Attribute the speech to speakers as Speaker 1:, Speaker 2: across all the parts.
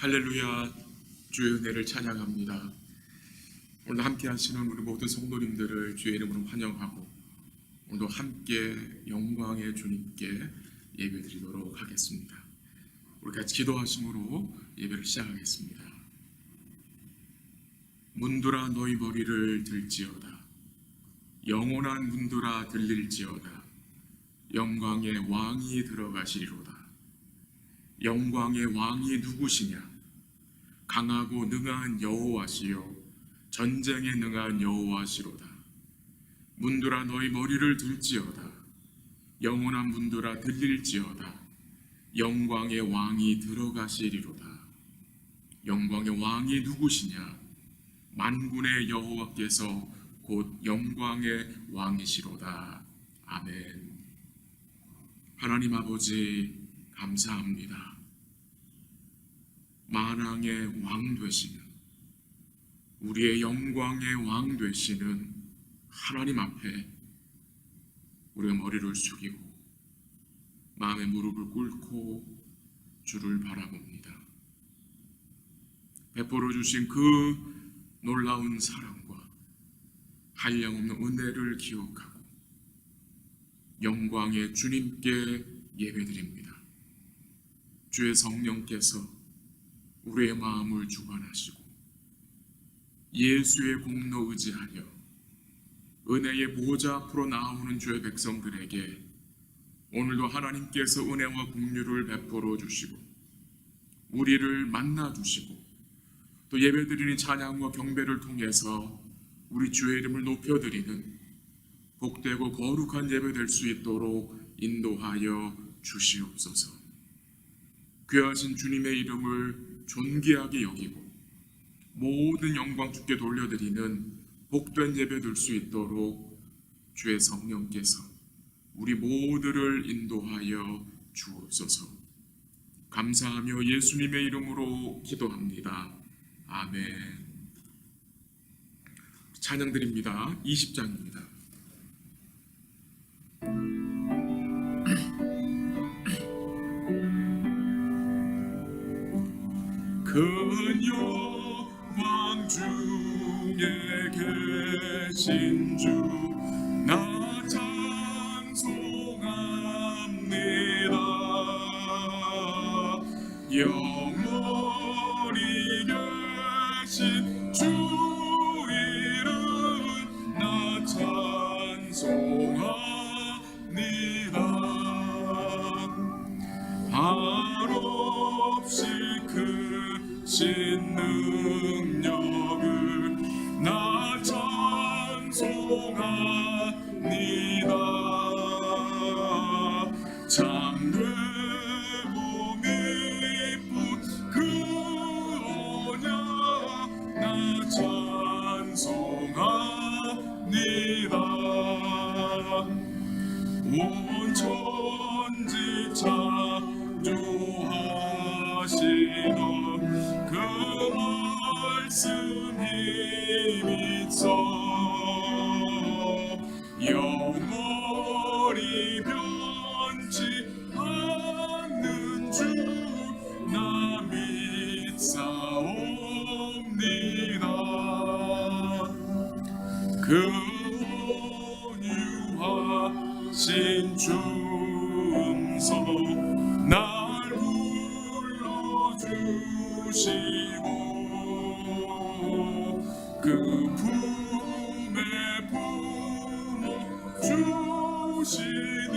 Speaker 1: 할렐루야, 주의 은혜를 찬양합니다. 오늘 함께 하시는 우리 모든 성도님들을 주의 이름으로 환영하고 오늘도 함께 영광의 주님께 예배드리도록 하겠습니다. 우리 같이 기도하심으로 예배를 시작하겠습니다. 문들아 너희 머리를 들지어다. 영원한 문들아 들릴지어다. 영광의 왕이 들어가시리로다. 영광의 왕이 누구시냐? 강하고 능한 여호와시요 전쟁에 능한 여호와시로다. 문들아 너희 머리를 들지어다. 영원한 문들아 들릴지어다. 영광의 왕이 들어가시리로다. 영광의 왕이 누구시냐? 만군의 여호와께서 곧 영광의 왕이시로다. 아멘. 하나님 아버지 감사합니다. 만왕의 왕 되시는, 우리의 영광의 왕 되시는 하나님 앞에 우리가 머리를 숙이고 마음의 무릎을 꿇고 주를 바라봅니다. 베풀어 주신 그 놀라운 사랑과 한량없는 은혜를 기억하고 영광의 주님께 예배드립니다. 주의 성령께서 우리의 마음을 주관하시고 예수의 공로 의지하여 은혜의 보좌 앞으로 나오는 주의 백성들에게 오늘도 하나님께서 은혜와 긍휼을 베풀어 주시고 우리를 만나 주시고 또 예배드리는 찬양과 경배를 통해서 우리 주의 이름을 높여드리는 복되고 거룩한 예배 될 수 있도록 인도하여 주시옵소서. 귀하신 주님의 이름을 존귀하게 여기고 모든 영광 주께 돌려드리는 복된 예배 될 수 있도록 주의 성령께서 우리 모두를 인도하여 주옵소서. 감사하며 예수님의 이름으로 기도합니다. 아멘. 찬양드립니다. 20장입니다. 큰 영광 중에 계신 주 나 찬송합니다. 영원히 계신 주 이름 나 찬송합니다. 한없이 크신 능력을 나 찬송합니다. 참되고 미쁜 그 언약 나 찬송합니다. 온 천지 창조하시던 그 말씀 힘있어 영원히 변치 않는 주 나 믿사옵니다. 그 온유하신 주 음성 날 불러주시고 그 품에 품어 주시니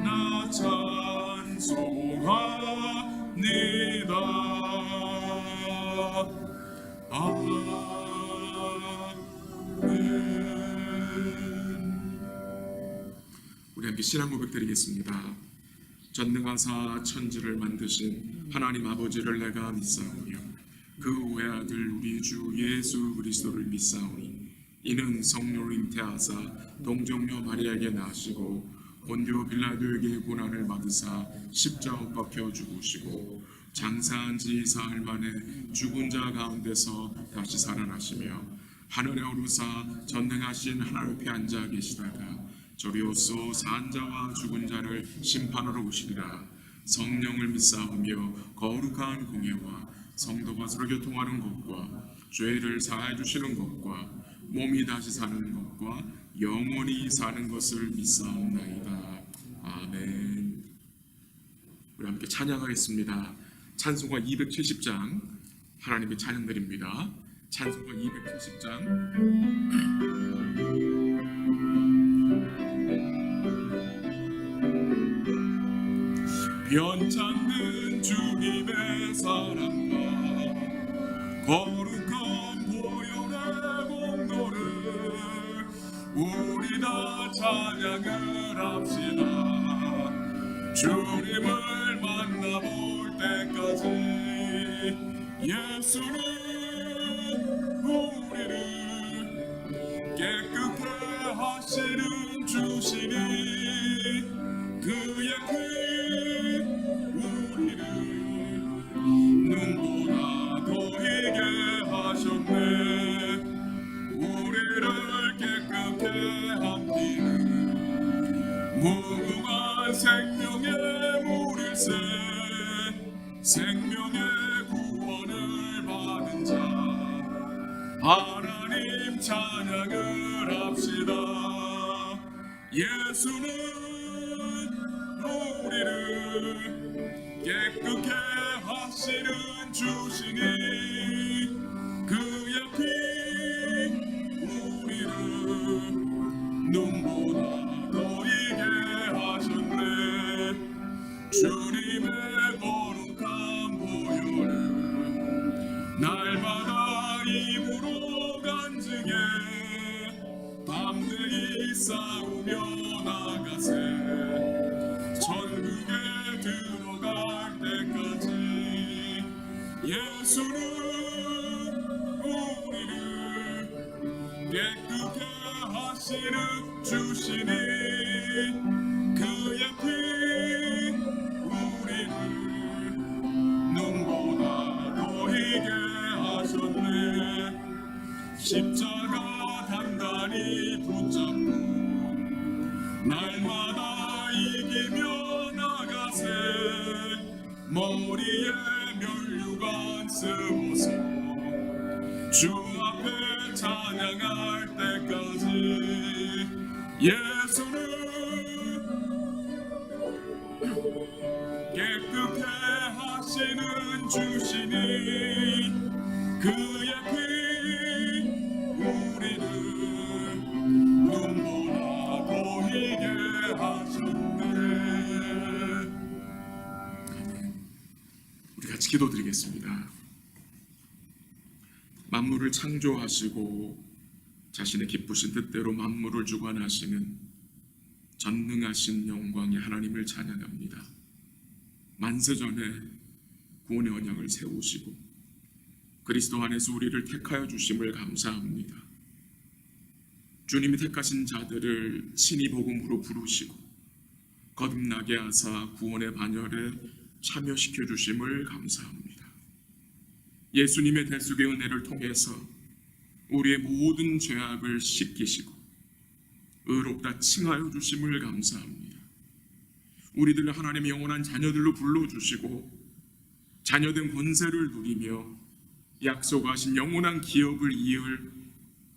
Speaker 1: 나 찬송합니다. 아멘. 우리 함께 신앙 고백 드리겠습니다. 전능하사 천지를 만드신 하나님 아버지를 내가 믿사오며 그 외아들 우리 주 예수 그리스도를 믿사오니 이는 성령을 잉태하사 동정녀 마리아에게 나시고 본디오 빌라도에게 고난을 받으사 십자가 못 박혀 죽으시고 장사한 지 사흘 만에 죽은 자 가운데서 다시 살아나시며 하늘에 오르사 전능하신 하나님 앞에 앉아 계시다가 저리로서 산 자와 죽은 자를 심판하러 오시리라. 성령을 믿사오며 거룩한 공예와 성도가 서로 교통하는 것과 죄를 사하여 주시는 것과 몸이 다시 사는 것과 영원히 사는 것을 믿사옵나이다. 아멘. 우리 함께 찬양하겠습니다. 찬송가 270장 하나님의 찬양드립니다. 찬송가 270장 변찮는 주님의 사랑과 거룩한 보혈의 공로를 우리 다 찬양을 합시다. 주님을 만나볼 때까지 예수는 우리를 깨끗게 하시는 주시니 그의 피 우리를 눈보다 더히게 하셨네. 우리를 깨끗게 한 피는 무궁한 생명의 물일세. 생명의 구원을 받은 자 하나님 찬양을 합시다. 예수는 우리를 깨끗게 하시는 주시니 그의 피 우리를 눈보다 더히게 하셨네. 주님의 거룩한 보혈을 날마다 입으로 간증해 담대히 싸우며 나가세. 천국에 들어갈 때까지 예수는 우리를 깨끗게 하시는 주시니 그의 피 우리를 눈보다 더히게 하셨네. 십자가 단단히 붙잡고 날마다 이기며 나가세. 머리에 면류관 쓰고서 주 앞에 찬양할 때까지 예수는 깨끗게 하시는 주시니 그의 피 우리를 눈보다 더히게 하셨네. 우리 같이 기도드리겠습니다. 만물을 창조하시고 자신의 기쁘신 뜻대로 만물을 주관하시는 전능하신 영광의 하나님을 찬양합니다. 만세전에 구원의 언약을 세우시고 그리스도 안에서 우리를 택하여 주심을 감사합니다. 주님이 택하신 자들을 친히 복음으로 부르시고 거듭나게 하사 구원의 반열에 참여시켜 주심을 감사합니다. 예수님의 대속의 은혜를 통해서 우리의 모든 죄악을 씻기시고 의롭다 칭하여 주심을 감사합니다. 우리들을 하나님의 영원한 자녀들로 불러주시고 자녀된 권세를 누리며 약속하신 영원한 기업을 이을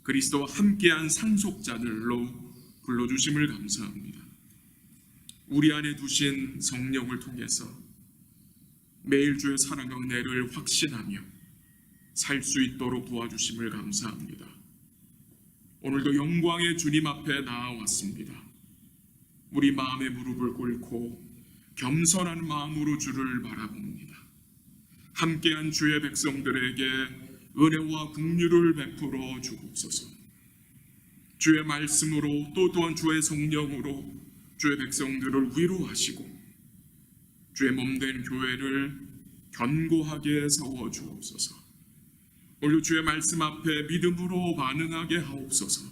Speaker 1: 그리스도와 함께한 상속자들로 불러주심을 감사합니다. 우리 안에 두신 성령을 통해서 매일 주의 사랑과 은혜를 확신하며 살 수 있도록 도와주심을 감사합니다. 오늘도 영광의 주님 앞에 나아왔습니다. 우리 마음의 무릎을 꿇고 겸손한 마음으로 주를 바라봅니다. 함께한 주의 백성들에게 은혜와 긍휼을 베풀어 주옵소서. 주의 말씀으로 또한 주의 성령으로 주의 백성들을 위로하시고 주의 몸된 교회를 견고하게 세워 주옵소서. 오늘 주의 말씀 앞에 믿음으로 반응하게 하옵소서.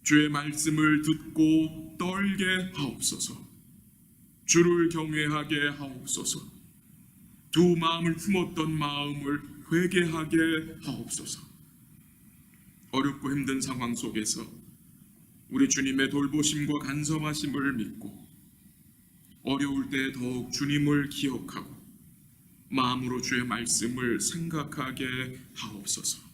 Speaker 1: 주의 말씀을 듣고 떨게 하옵소서. 주를 경외하게 하옵소서. 두 마음을 품었던 마음을 회개하게 하옵소서. 어렵고 힘든 상황 속에서 우리 주님의 돌보심과 간섭하심을 믿고 어려울 때 더욱 주님을 기억하고 마음으로 주의 말씀을 생각하게 하옵소서.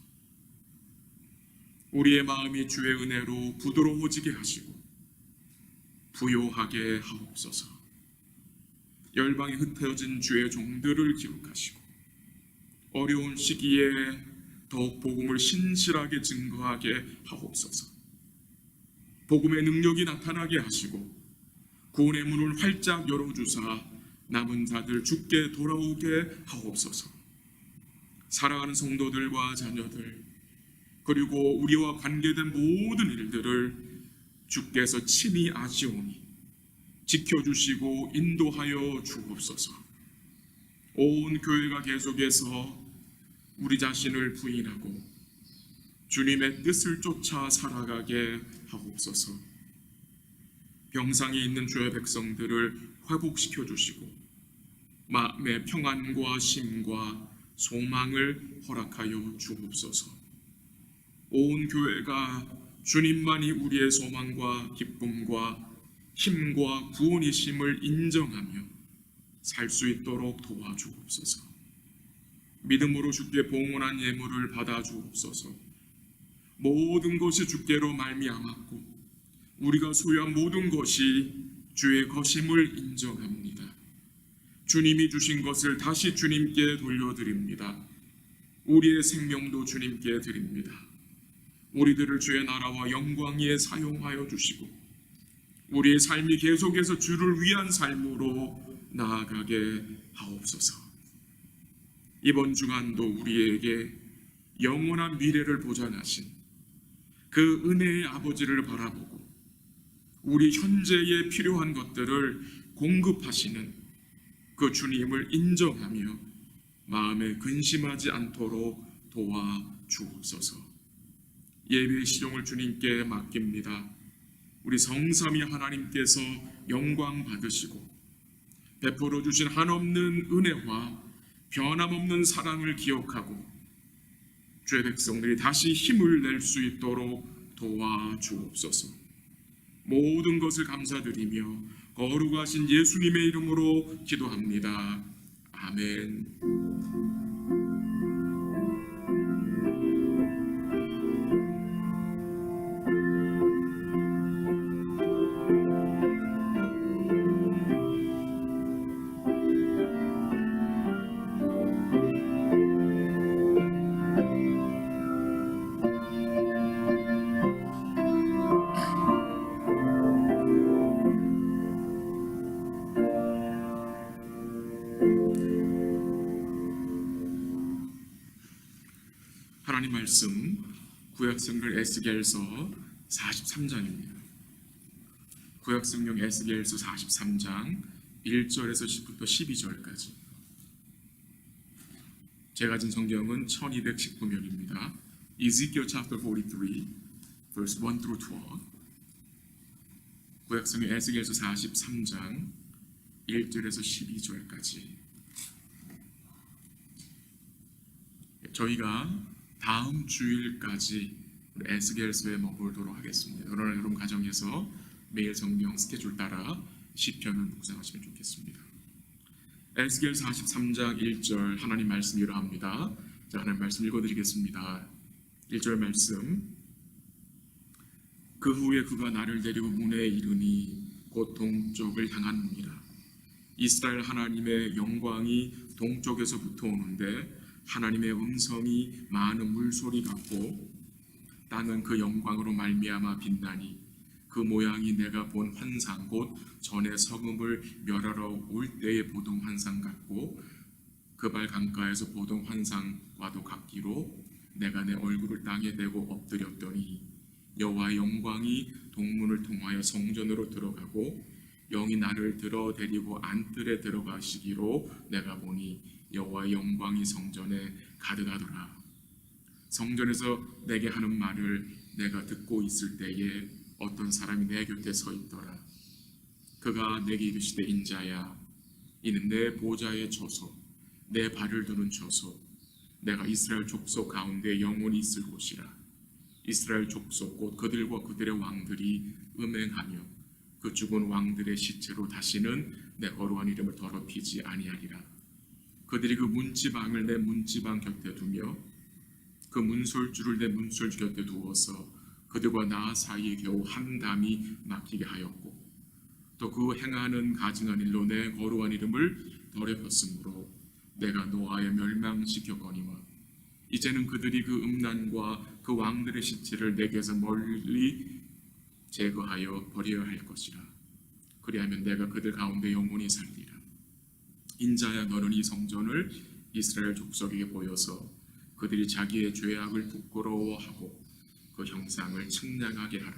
Speaker 1: 우리의 마음이 주의 은혜로 부드러워지게 하시고 부요하게 하옵소서. 열방에 흩어진 주의 종들을 기억하시고 어려운 시기에 더욱 복음을 신실하게 증거하게 하옵소서. 복음의 능력이 나타나게 하시고 구원의 문을 활짝 열어주사 남은 자들 주께 돌아오게 하옵소서. 사랑하는 성도들과 자녀들 그리고 우리와 관계된 모든 일들을 주께서 친히 아시오니 지켜주시고 인도하여 주옵소서. 온 교회가 계속해서 우리 자신을 부인하고 주님의 뜻을 쫓아 살아가게 하옵소서. 병상에 있는 주의 백성들을 회복시켜 주시고 마음의 평안과 쉼과 소망을 허락하여 주옵소서. 온 교회가 주님만이 우리의 소망과 기쁨과 힘과 구원이심을 인정하며 살 수 있도록 도와주옵소서. 믿음으로 주께 봉헌한 예물을 받아 주옵소서. 모든 것이 주께로 말미암았고 우리가 소유한 모든 것이 주의 것임을 인정합니다. 주님이 주신 것을 다시 주님께 돌려드립니다. 우리의 생명도 주님께 드립니다. 우리들을 주의 나라와 영광 위에 사용하여 주시고 우리의 삶이 계속해서 주를 위한 삶으로 나아가게 하옵소서. 이번 주간도 우리에게 영원한 미래를 보장하신 그 은혜의 아버지를 바라보고 우리 현재에 필요한 것들을 공급하시는 그 주님을 인정하며 마음에 근심하지 않도록 도와주옵소서. 예배의 시종을 주님께 맡깁니다. 우리 성삼위 하나님께서 영광 받으시고 베풀어 주신 한없는 은혜와 변함없는 사랑을 기억하고 주의 백성들이 다시 힘을 낼 수 있도록 도와주옵소서. 모든 것을 감사드리며 거룩하신 예수님의 이름으로 기도합니다. 아멘. 하나님 말씀 구약성경 에스겔서 43장입니다. 구약성경 에스겔서 43장 1절에서 10부터 12절까지. 제가 가진 성경은 1219면입니다. Ezekiel chapter 43 verse 1 through 12. 구약성경 에스겔서 43장 1절에서 12절까지. 저희가 다음 주일까지 에스겔서에 머물도록 하겠습니다. 여러분 가정에서 매일 성경 스케줄 따라 시편을 묵상하시면 좋겠습니다. 에스겔 43장 1절 하나님 말씀 이러합니다. 자, 하나님 말씀 읽어드리겠습니다. 1절 말씀. 그 후에 그가 나를 데리고 문에 이르니 곧 동쪽을 향하느니라. 이스라엘 하나님의 영광이 동쪽에서부터 오는데 하나님의 음성이 많은 물소리 같고 땅은 그 영광으로 말미암아 빛나니 그 모양이 내가 본 환상 곧 전에 성읍을 멸하러 올 때의 보던 환상 같고 그발 강가에서 보던 환상과도 같기로 내가 내 얼굴을 땅에 대고 엎드렸더니 여호와의 영광이 동문을 통하여 성전으로 들어가고 영이 나를 들어 데리고 안뜰에 들어가시기로 내가 보니 여호와의 영광이 성전에 가득하더라. 성전에서 내게 하는 말을 내가 듣고 있을 때에 어떤 사람이 내 곁에 서 있더라. 그가 내게 이르시되 인자야 이는 내 보좌의 처소 내 발을 두는 처소 내가 이스라엘 족속 가운데 영원히 있을 곳이라. 이스라엘 족속 곧 그들과 그들의 왕들이 음행하며 그 죽은 왕들의 시체로 다시는 내 거룩한 이름을 더럽히지 아니하리라. 그들이 그 문지방을 내 문지방 곁에 두며 그 문설주를 내 문설주 곁에 두어서 그들과 나 사이에 겨우 한 담이 막히게 하였고 또 그 행하는 가증한 일로 내 거룩한 이름을 더럽혔으므로 내가 노아에 멸망시켰거니와 이제는 그들이 그 음란과 그 왕들의 시체를 내게서 멀리 제거하여 버려야 할 것이라. 그리하면 내가 그들 가운데 영원히 살리라. 인자야, 너는 이 성전을 이스라엘 족속에게 보여서 그들이 자기의 죄악을 부끄러워하고 그 형상을 측량하게 하라.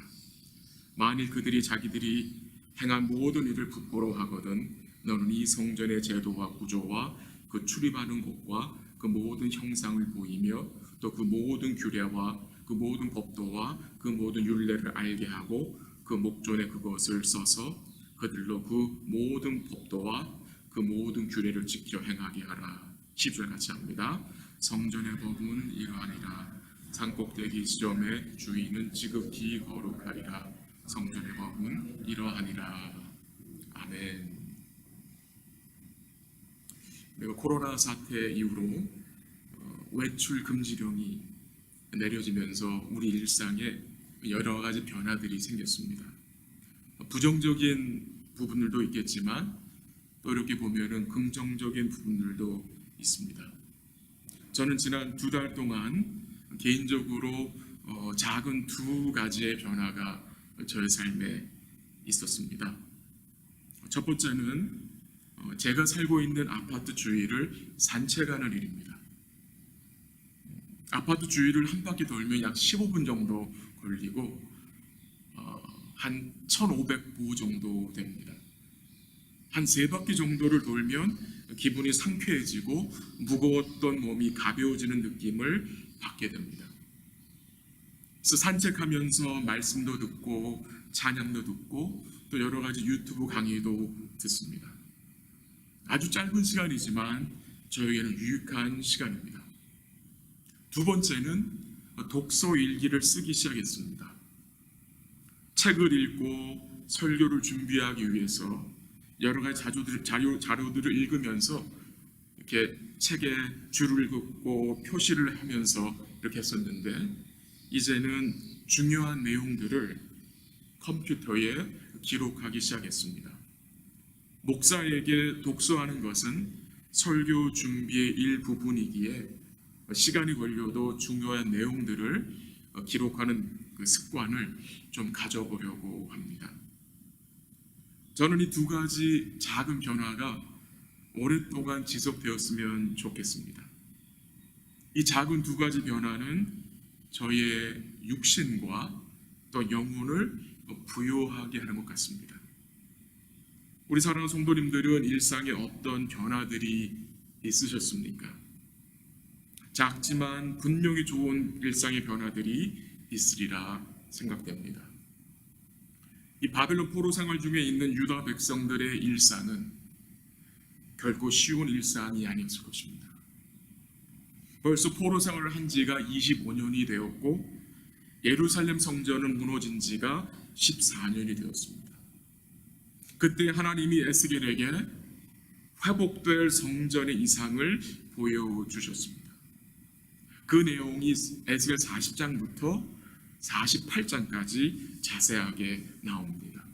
Speaker 1: 만일 그들이 자기들이 행한 모든 일을 부끄러워하거든 너는 이 성전의 제도와 구조와 그 출입하는 곳과 그 모든 형상을 보이며 또 그 모든 규례와 그 모든 법도와 그 모든 율례를 알게 하고 그 목전에 그것을 써서 그들로 그 모든 법도와 그 모든 규례를 지켜 행하게 하라. 10절 같이 합니다. 성전의 법은 이러하니라. 산꼭대기 지점의 주인은 지극히 거룩하리라. 성전의 법은 이러하니라. 아멘. 코로나 사태 이후로 외출 금지령이 내려지면서 우리 일상에 여러 가지 변화들이 생겼습니다. 부정적인 부분들도 있겠지만 또 이렇게 보면은 긍정적인 부분들도 있습니다. 저는 지난 2달 동안 개인적으로 작은 2가지의 변화가 저의 삶에 있었습니다. 첫 번째는 제가 살고 있는 아파트 주위를 산책하는 일입니다. 아파트 주위를 한 바퀴 돌면 약 15분 정도 걸리고 한 1,500보 정도 됩니다. 한 3바퀴 정도를 돌면 기분이 상쾌해지고 무거웠던 몸이 가벼워지는 느낌을 받게 됩니다. 그래서 산책하면서 말씀도 듣고 찬양도 듣고 또 여러 가지 유튜브 강의도 듣습니다. 아주 짧은 시간이지만 저에게는 유익한 시간입니다. 두 번째는 독서 일기를 쓰기 시작했습니다. 책을 읽고 설교를 준비하기 위해서 여러 가지 자료들을 읽으면서 이렇게 책에 줄을 긋고 표시를 하면서 이렇게 했었는데 이제는 중요한 내용들을 컴퓨터에 기록하기 시작했습니다. 목사에게 독서하는 것은 설교 준비의 일부분이기에 시간이 걸려도 중요한 내용들을 기록하는 그 습관을 좀 가져보려고 합니다. 저는 이 2가지 작은 변화가 오랫동안 지속되었으면 좋겠습니다. 이 작은 2가지 변화는 저의 육신과 또 영혼을 부요하게 하는 것 같습니다. 우리 사랑하는 성도님들은 일상에 어떤 변화들이 있으셨습니까? 작지만 분명히 좋은 일상의 변화들이 있으리라 생각됩니다. 이 바벨론 포로 생활 중에 있는 유다 백성들의 일상은 결코 쉬운 일상이 아니었을 것입니다. 벌써 포로 생활을 한 지가 25년이 되었고 예루살렘 성전은 무너진 지가 14년이 되었습니다. 그때 하나님이 에스겔에게 회복될 성전의 이상을 보여주셨습니다. 그 내용이 에스겔 40장부터 48장까지 자세하게 나옵니다.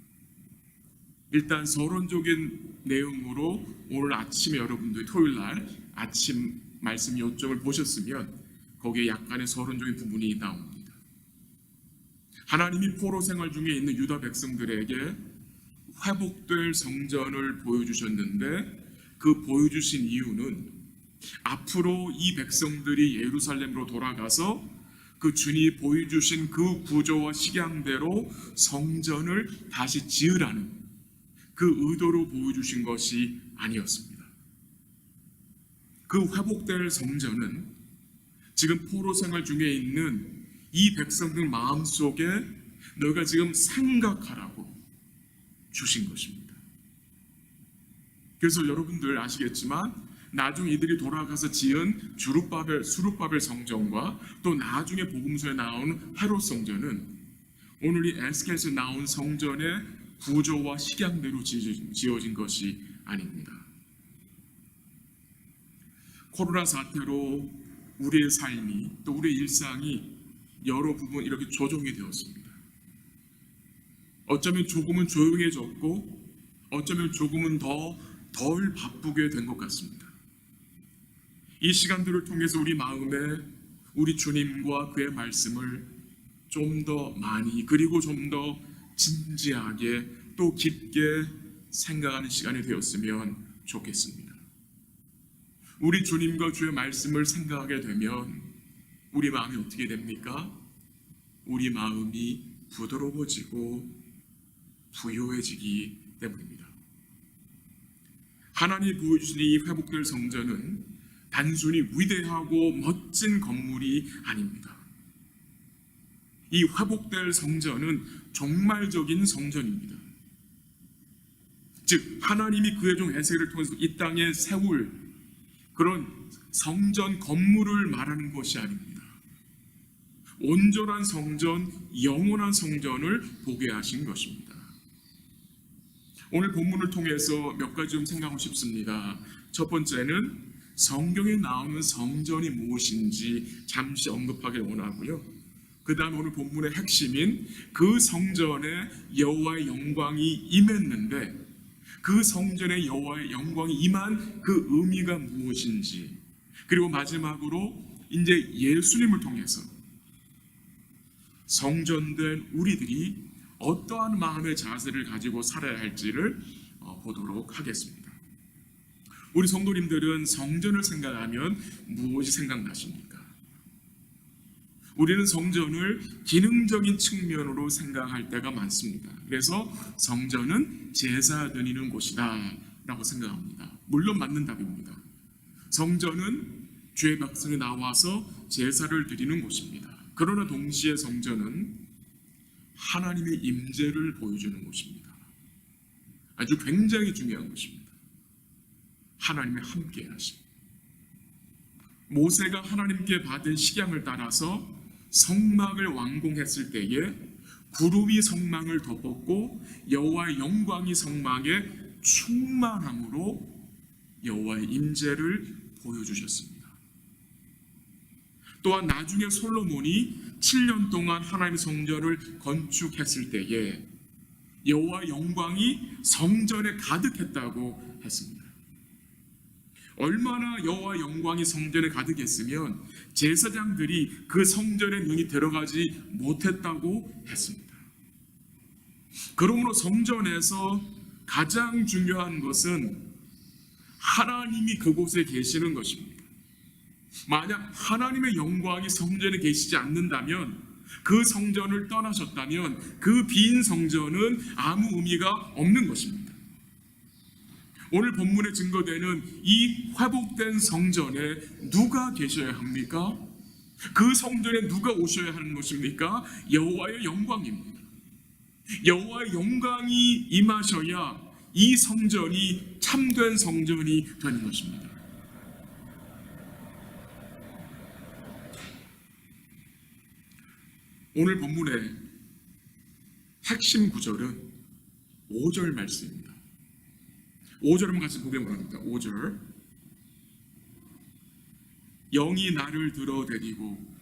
Speaker 1: 일단 서론적인 내용으로 오늘 아침에 여러분들이 토요일날 아침 말씀 요점을 보셨으면 거기에 약간의 서론적인 부분이 나옵니다. 하나님이 포로 생활 중에 있는 유다 백성들에게 회복될 성전을 보여주셨는데 그 보여주신 이유는 앞으로 이 백성들이 예루살렘으로 돌아가서 그 주님이 보여주신 그 구조와 식양대로 성전을 다시 지으라는 그 의도로 보여주신 것이 아니었습니다. 그 회복될 성전은 지금 포로 생활 중에 있는 이 백성들 마음속에 너가 지금 생각하라고 주신 것입니다. 그래서 여러분들 아시겠지만 나중에 이들이 돌아가서 지은 수룹바벨 성전과 또 나중에 복음서에 나온 헤롯 성전은 오늘 이 에스겔에서 나온 성전의 구조와 식양대로 지어진 것이 아닙니다. 코로나 사태로 우리의 삶이 또 우리의 일상이 여러 부분 이렇게 조정이 되었습니다. 어쩌면 조금은 조용해졌고 어쩌면 조금은 덜 바쁘게 된 것 같습니다. 이 시간들을 통해서 우리 마음에 우리 주님과 그의 말씀을 좀 더 많이 그리고 좀 더 진지하게 또 깊게 생각하는 시간이 되었으면 좋겠습니다. 우리 주님과 주의 말씀을 생각하게 되면 우리 마음이 어떻게 됩니까? 우리 마음이 부드러워지고 부요해지기 때문입니다. 하나님이 보여주신 이 회복될 성전은 단순히 위대하고 멋진 건물이 아닙니다. 이 회복될 성전은 종말적인 성전입니다. 즉 하나님이 그의 종 에스겔을 통해서 이 땅에 세울 그런 성전 건물을 말하는 것이 아닙니다. 온전한 성전, 영원한 성전을 보게 하신 것입니다. 오늘 본문을 통해서 몇 가지 좀 생각하고 싶습니다. 첫 번째는 성경에 나오는 성전이 무엇인지 잠시 언급하길 원하고요. 그 다음 오늘 본문의 핵심인 그 성전에 여호와의 영광이 임했는데 그 성전에 여호와의 영광이 임한 그 의미가 무엇인지, 그리고 마지막으로 이제 예수님을 통해서 성전된 우리들이 어떠한 마음의 자세를 가지고 살아야 할지를 보도록 하겠습니다. 우리 성도님들은 성전을 생각하면 무엇이 생각나십니까? 우리는 성전을 기능적인 측면으로 생각할 때가 많습니다. 그래서 성전은 제사 드리는 곳이다 라고 생각합니다. 물론 맞는 답입니다. 성전은 주의 백성이 나와서 제사를 드리는 곳입니다. 그러나 동시에 성전은 하나님의 임재를 보여주는 곳입니다. 아주 굉장히 중요한 것입니다. 하나님의 함께 하심. 모세가 하나님께 받은 식양을 따라서 성막을 완공했을 때에 구름이 성막을 덮었고 여호와의 영광이 성막에 충만함으로 여호와의 임재를 보여주셨습니다. 또한 나중에 솔로몬이 7년 동안 하나님의 성전을 건축했을 때에 여호와의 영광이 성전에 가득했다고 했습니다. 얼마나 여호와의 영광이 성전에 가득했으면 제사장들이 그 성전에 능히 들어가지 못했다고 했습니다. 그러므로 성전에서 가장 중요한 것은 하나님이 그곳에 계시는 것입니다. 만약 하나님의 영광이 성전에 계시지 않는다면, 그 성전을 떠나셨다면 그 빈 성전은 아무 의미가 없는 것입니다. 오늘 본문에 증거되는 이 회복된 성전에 누가 계셔야 합니까? 그 성전에 누가 오셔야 하는 것입니까? 여호와의 영광입니다. 여호와의 영광이 임하셔야 이 성전이 참된 성전이 되는 것입니다. 오늘 본문의 핵심 구절은 5절 말씀입니다. 5절 한번 같이 보게 바랍니다. 5절. 영이 나를 들어데리고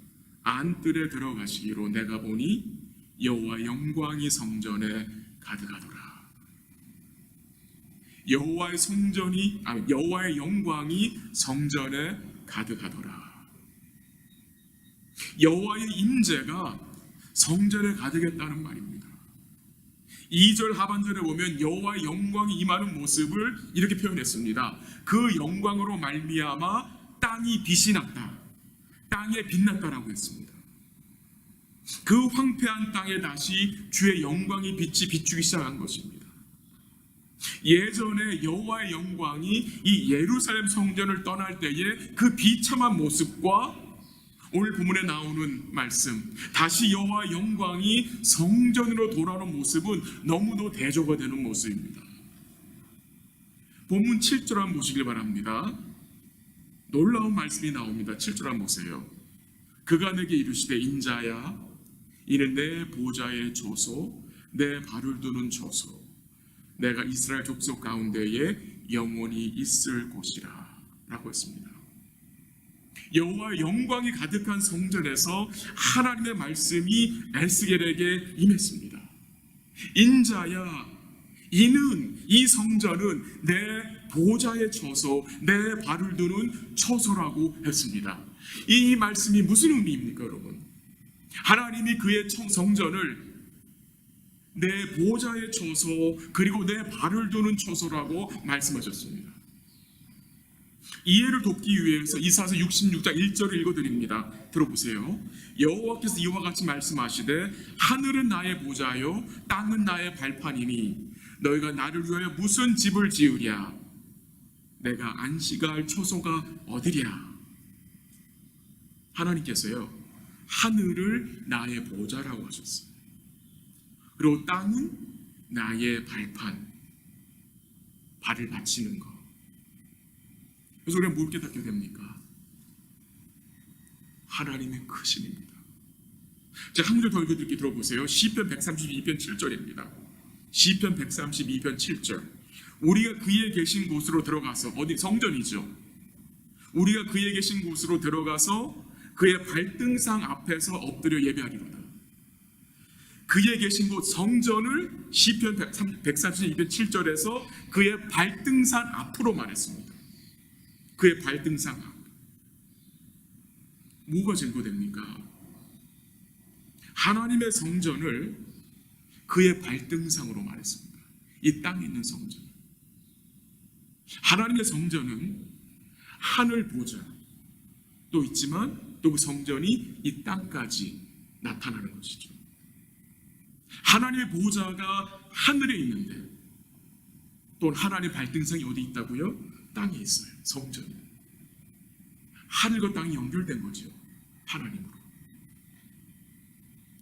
Speaker 1: 안뜰에 들어가시기로 내가 보니 여호와의 영광이 성전에 가득하더라. 여호와의 영광이 성전에 가득하더라. 여호와의 임재가 성전에 가득했다는 말입니다. 2절 하반절에 보면 여호와의 영광이 임하는 모습을 이렇게 표현했습니다. 그 영광으로 말미암아 땅이 빛이 났다, 땅에 빛났다라고 했습니다. 그 황폐한 땅에 다시 주의 영광이 빛이 비추기 시작한 것입니다. 예전에 여호와의 영광이 이 예루살렘 성전을 떠날 때의 그 비참한 모습과 오늘 본문에 나오는 말씀, 다시 여호와의 영광이 성전으로 돌아오는 모습은 너무도 대조가 되는 모습입니다. 본문 7절 한번 보시길 바랍니다. 놀라운 말씀이 나옵니다. 7절 한번 보세요. 그가 내게 이르시되 인자야, 이는 내 보좌의 조소, 내 발을 두는 조소, 내가 이스라엘 족속 가운데에 영원히 있을 곳이라 라고 했습니다. 여호와의 영광이 가득한 성전에서 하나님의 말씀이 에스겔에게 임했습니다. 인자야, 이는 이 성전은 내 보좌에 처소, 내 발을 두는 처소라고 했습니다. 이 말씀이 무슨 의미입니까, 여러분? 하나님이 그의 성전을 내 보좌에 처소, 그리고 내 발을 두는 처소라고 말씀하셨습니다. 이해를 돕기 위해서 이사야서 66장 1절을 읽어드립니다. 들어보세요. 여호와께서 이와 같이 말씀하시되 하늘은 나의 보좌요 땅은 나의 발판이니 너희가 나를 위하여 무슨 집을 지으랴? 내가 안식할 처소가 어디랴? 하나님께서요, 하늘을 나의 보좌라고 하셨어요. 그리고 땅은 나의 발판, 발을 받치는 것. 그래서 우리가 뭘 깨닫게 됩니까? 하나님의 크심입니다. 제가 한 문절 더 읽어드릴게요. 들어보세요. 시편 132편 7절입니다. 시편 132편 7절. 우리가 그의 계신 곳으로 들어가서, 어디 성전이죠. 우리가 그의 계신 곳으로 들어가서 그의 발등상 앞에서 엎드려 예배하리로다. 그의 계신 곳 성전을 시편 132편 7절에서 그의 발등상 앞으로 말했습니다. 그의 발등상 앞. 뭐가 증거됩니까? 하나님의 성전을 그의 발등상으로 말했습니다. 이 땅에 있는 성전. 하나님의 성전은 하늘 보좌 또 있지만 또 그 성전이 이 땅까지 나타나는 것이죠. 하나님의 보좌가 하늘에 있는데 또 하나님의 발등상이 어디 있다고요? 땅에 있어요. 성전이. 하늘과 땅이 연결된 거죠. 하나님으로.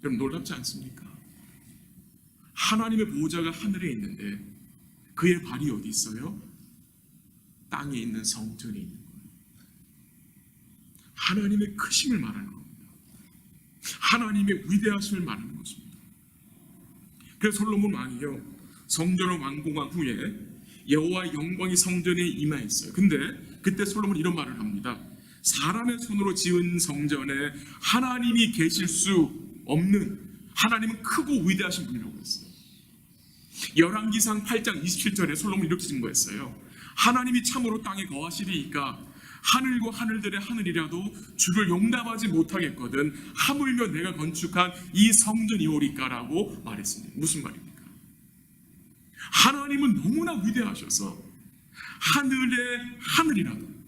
Speaker 1: 여러분 놀랍지 않습니까? 하나님의 보좌가 하늘에 있는데 그의 발이 어디 있어요? 땅에 있는 성전에 있는 거예요. 하나님의 크심을 말하는 겁니다. 하나님의 위대하심을 말하는 것입니다. 그래서 솔로몬 왕이요, 성전을 완공한 후에 여호와의 영광이 성전에 임하였어요. 근데 그때 솔로몬이 이런 말을 합니다. 사람의 손으로 지은 성전에 하나님이 계실 수 없는, 하나님은 크고 위대하신 분이라고 했어요. 열왕기상 8장 27절에 솔로몬이 이렇게 증거했어요. 하나님이 참으로 땅에 거하시리이까 하늘과 하늘들의 하늘이라도 주를 용납하지 못하겠거든 하물며 내가 건축한 이 성전이오리까라고 말했습니다. 무슨 말입니까? 하나님은 너무나 위대하셔서 하늘의 하늘이라도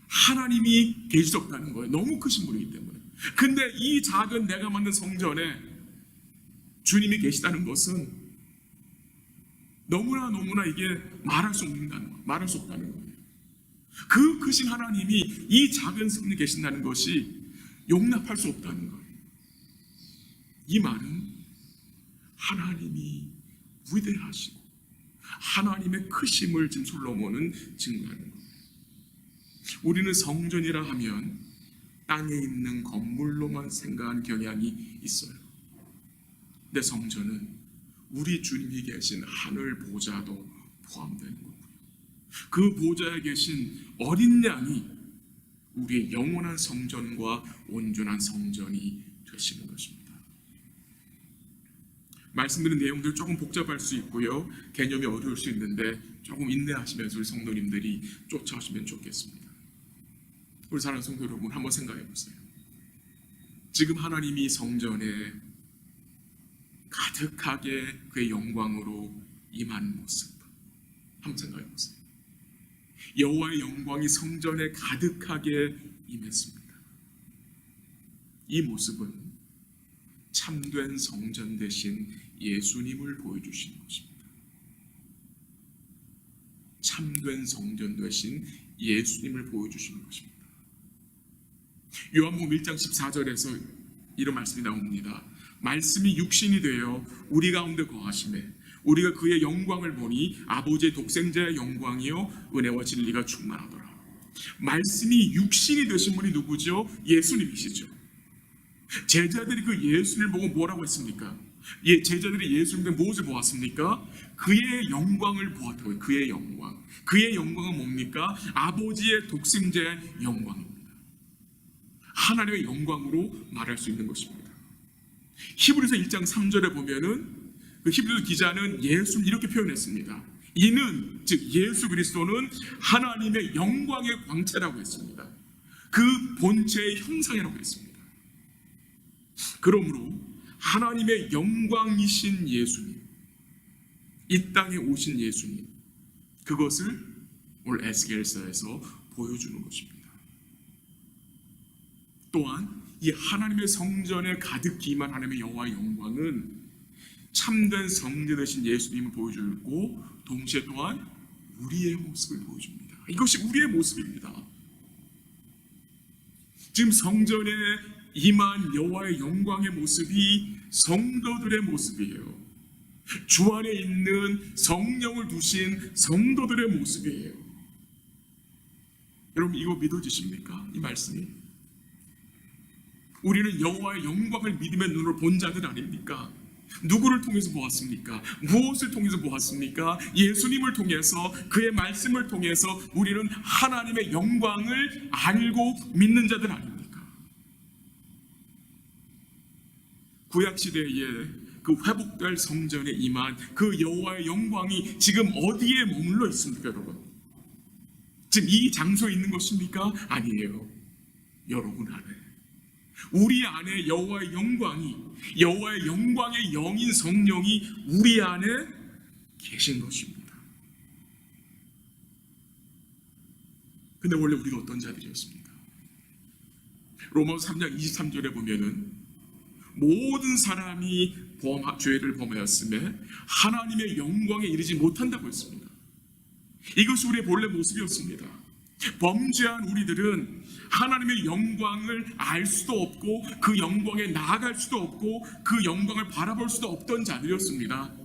Speaker 1: 하나님이 계실 수 없다는 거예요. 너무 크신 분이기 때문에. 근데 이 작은 내가 만든 성전에 주님이 계시다는 것은 너무나 이게 말할 수 없다는 거예요. 그 크신 하나님이 이 작은 성전에 계신다는 것이 용납할 수 없다는 거예요. 이 말은 하나님이 위대하시고 하나님의 크심을 지금 솔로몬은 증거하는 거예요. 우리는 성전이라 하면 땅에 있는 건물로만 생각하는 경향이 있어요. 근데 성전은 우리 주님이 계신 하늘 보좌도 포함되는 거고요. 그 보좌에 계신 어린 양이 우리의 영원한 성전과 온전한 성전이 되시는 것입니다. 말씀드린 내용들 조금 복잡할 수 있고요, 개념이 어려울 수 있는데 조금 인내하시면서 우리 성도님들이 쫓아오시면 좋겠습니다. 우리 사랑하는 성도 여러분, 한번 생각해 보세요. 지금 하나님이 성전에 가득하게 그의 영광으로 임하는 모습 한번 생각해 보세요. 여호와의 영광이 성전에 가득하게 임했습니다. 이 모습은 참된 성전 대신 예수님을 보여주시는 것입니다. 참된 성전 대신 예수님을 보여주시는 것입니다. 요한복음 1장 14절에서 이런 말씀이 나옵니다. 말씀이 육신이 되어 우리 가운데 거하시매 우리가 그의 영광을 보니 아버지의 독생자의 영광이요 은혜와 진리가 충만하더라. 말씀이 육신이 되신 분이 누구죠? 예수님이시죠. 제자들이 그 예수를 보고 뭐라고 했습니까? 제자들이 예수님의 무엇을 보았습니까? 그의 영광을 보았다고요. 그의 영광. 그의 영광은 뭡니까? 아버지의 독생자의 영광입니다. 하나님의 영광으로 말할 수 있는 것입니다. 히브리서 1장 3절에 보면은 그 히브리 기자는 예수를 이렇게 표현했습니다. 이는 즉 예수 그리스도는 하나님의 영광의 광채라고 했습니다. 그 본체의 형상이라고 했습니다. 그러므로 하나님의 영광이신 예수님, 이 땅에 오신 예수님, 그것을 오늘 에스겔서에서 보여주는 것입니다. 또한 이 하나님의 성전에 가득히 임한 하나님의 여호와의 영광은 참된 성전 되신 예수님을 보여주고 동시에 또한 우리의 모습을 보여줍니다. 이것이 우리의 모습입니다. 지금 성전에 임한 여호와의 영광의 모습이 성도들의 모습이에요. 주 안에 있는 성령을 두신 성도들의 모습이에요. 여러분 이거 믿어지십니까? 이 말씀이 우리는 여호와의 영광을 믿음의 눈으로 본 자들 아닙니까? 누구를 통해서 보았습니까? 무엇을 통해서 보았습니까? 예수님을 통해서, 그의 말씀을 통해서 우리는 하나님의 영광을 알고 믿는 자들 아닙니까? 구약시대에 그 회복될 성전에 임한 그 여호와의 영광이 지금 어디에 머물러 있습니까, 여러분? 지금 이 장소에 있는 것입니까? 아니에요. 여러분 안에, 우리 안에 여호와의 영광이, 여호와의 영광의 영인 성령이 우리 안에 계신 것입니다. 근데 원래 우리가 어떤 자들이었습니까? 로마서 3장 23절에 보면은 모든 사람이 죄를 범하였음에 하나님의 영광에 이르지 못한다고 했습니다. 이것이 우리의 본래 모습이었습니다. 범죄한 우리들은 하나님의 영광을 알 수도 없고 그 영광에 나아갈 수도 없고 그 영광을 바라볼 수도 없던 자들이었습니다.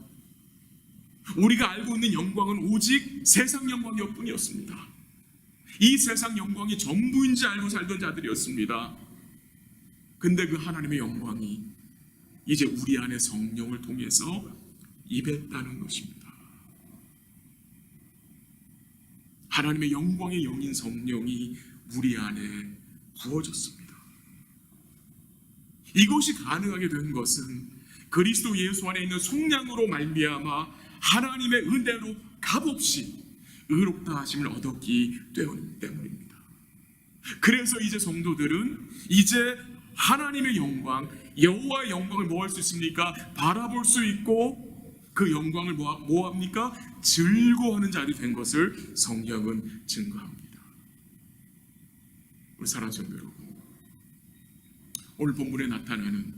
Speaker 1: 우리가 알고 있는 영광은 오직 세상 영광이었 뿐이었습니다. 이 세상 영광이 전부인지 알고 살던 자들이었습니다. 근데 그 하나님의 영광이 이제 우리 안에 성령을 통해서 임했다는 것입니다. 하나님의 영광의 영인 성령이 우리 안에 부어졌습니다. 이것이 가능하게 된 것은 그리스도 예수 안에 있는 속량으로 말미암아 하나님의 은혜로 값없이 의롭다 하심을 얻었기 때문입니다. 그래서 이제 성도들은 이제 하나님의 영광, 여호와의 영광을 뭐 할 수 있습니까? 바라볼 수 있고 그 영광을 뭐 합니까? 즐거워하는 자들이 된 것을 성경은 증거합니다. 우리 사랑하는 성도 여러분, 오늘 본문에 나타나는